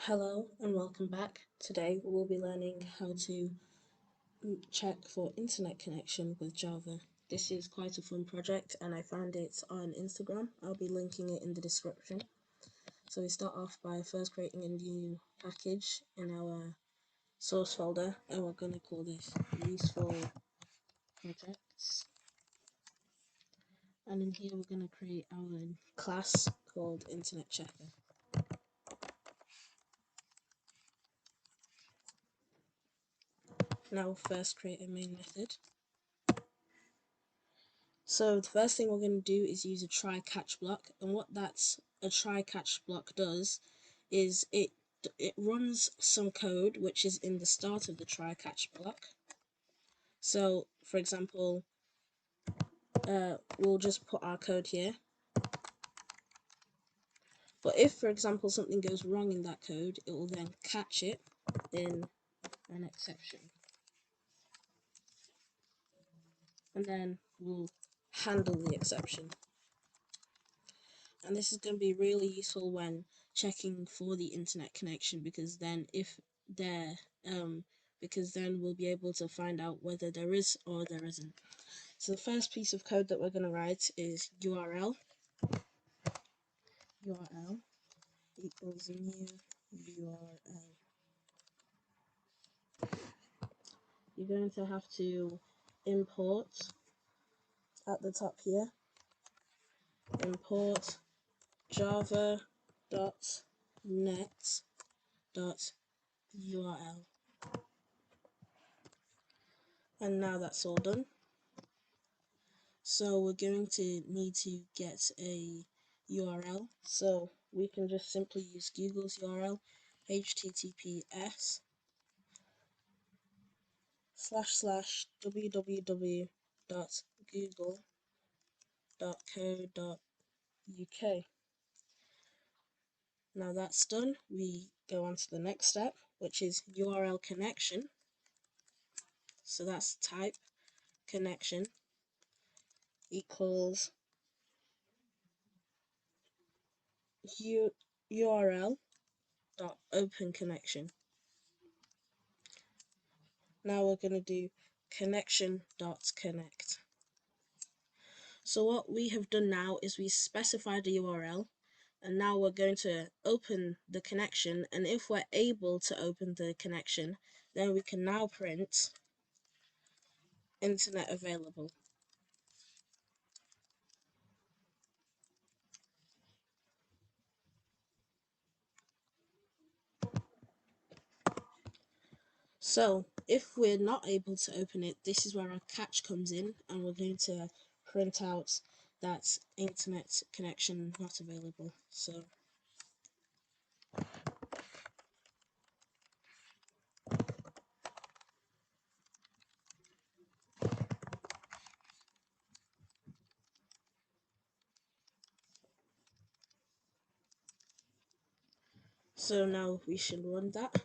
Hello and welcome back. Today we'll be learning how to check for internet connection with Java. This is quite a fun project and I found it on Instagram. I'll be linking it in the description. So we start off by first creating a new package in our source folder, and we're going to call this useful projects. And in here we're going to create our class called internet checker. Now first create a main method. So the first thing we're going to do is use a try-catch block, and what a try-catch block does is it runs some code which is in the start of the try-catch block. So for example, we'll just put our code here, but if for example something goes wrong in that code, it will then catch it in an exception, and then we'll handle the exception. And this is going to be really useful when checking for the internet connection, because then we'll be able to find out whether there is or there isn't. So the first piece of code that we're going to write is URL equals new URL. You're going to have to import at the top here, import java.net.url. And now that's all done. So we're going to need to get a URL, so we can just simply use Google's URL, https://www.google.co.uk. Now that's done, we go on to the next step, which is URL connection. So that's type connection equals URL.open connection. Now we're going to do connection.connect. So what we have done now is we specified the URL, and now we're going to open the connection, and if we're able to open the connection, then we can now print internet available. So if we're not able to open it, this is where our catch comes in, and we're going to print out that internet connection not available. So now we should run that.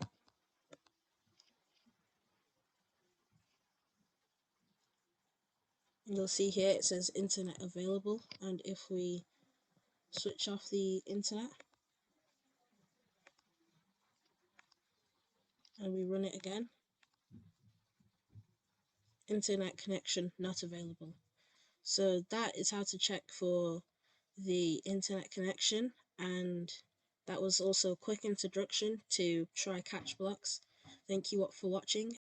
You'll see here it says internet available, and if we switch off the internet and we run it again, internet connection not available. So that is how to check for the internet connection, and that was also a quick introduction to try catch blocks. Thank you for watching,